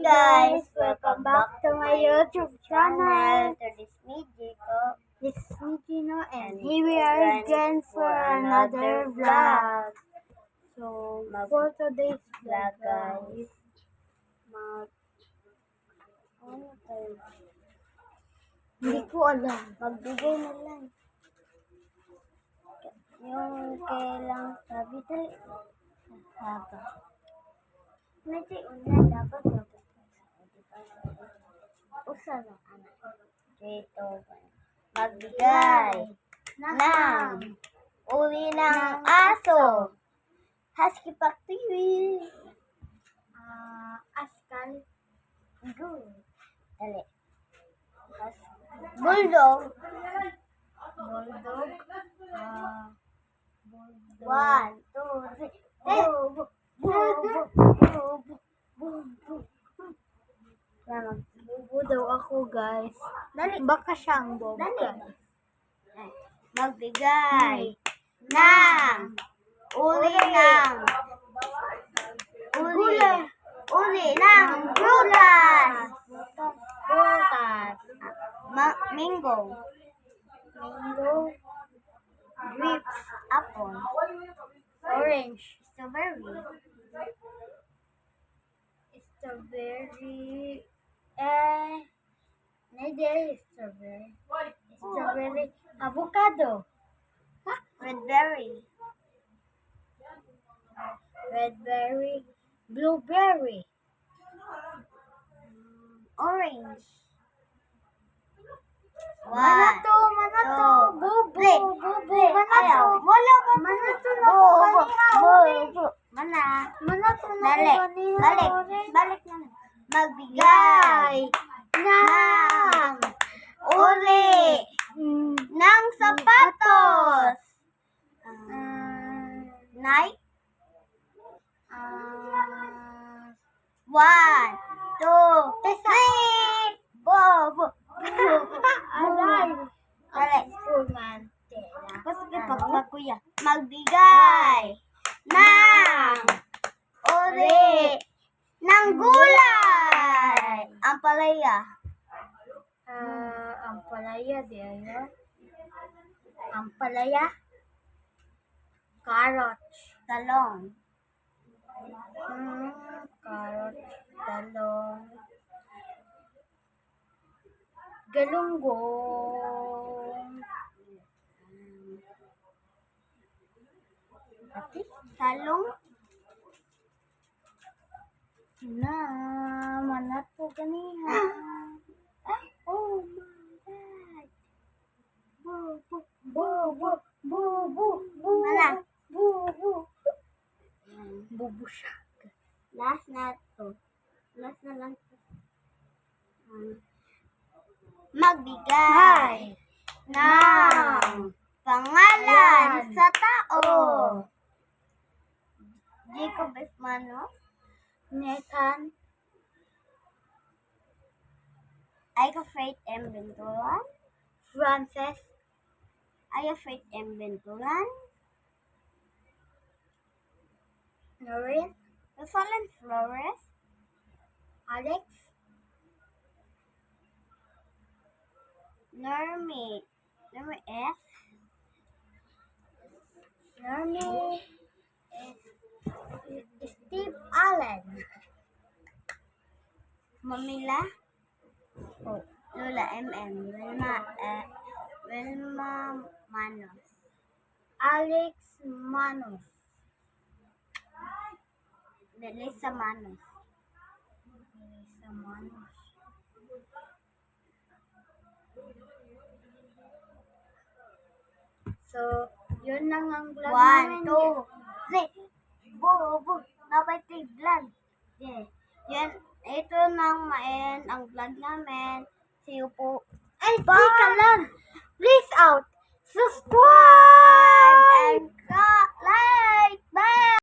guys, welcome back to my YouTube channel. To this video. This is me, Gino, and here we are again for another vlog. So, for today's vlog, guys, hindi ko alam. Magbigay na lang. Yung kailang sabi tayo. Haba. Medyo una dapat usa lang anak. Dito. Magbigay ng uli ng aso. Husky Pack TV. Askal. Good. Dali. Bulldog. Bulldog. One, two, three. Bobo daw ako, guys. Dali. Baka siyang bobo, Dali. guys. Magbigay ng uli ng prutas. Prutas. Mango, Mango. grapes, apple, Orange. strawberry, Strawberry. Hindi strawberry. Strawberry. Avocado. redberry, Redberry. Blueberry. orange. Manato. Bobo. Play. Bobo. Ayaw. Manato. Wala ka. Manato na Bobo. po kaniya. Bobo. Mana. Manato na Dali. po kaniya. Balik na. Magbigay ng uli ng sapatos. Nike. One, two, three. Bobo. Aray. Dali. Pumantela. Kasi kapag kuya, magbigay ng uri ng gulay. Ang palaya. Ang palaya diya. Ang palaya. Carrot. Talong. Carrot. Talong. Galunggong. Talong. Na, manat po kaniha. Oh my God. Bobo. Wala. Bobo. Bobo siya. Last na to. Last na lang to. Magbigay ng pangalan sa tao. Jacob Esmano. Nathan. Aiko Faith M. Bentulan. Frances. Ayo Faith M. Bentulan. Noreen. Rosalind Flores. Alex. Normi S. Normy. Steve Allen. Mamila. Lola MM. Wilma Manos. Alex Manos. Melissa Manos. Melissa Manos. So, yun lang ang vlog One, namin. two, three. Bobo. Napay tiglan. Yeah. Yan. Ito nang maen ang vlog namin. See you po. Ay, teka lang. Please out. Subscribe.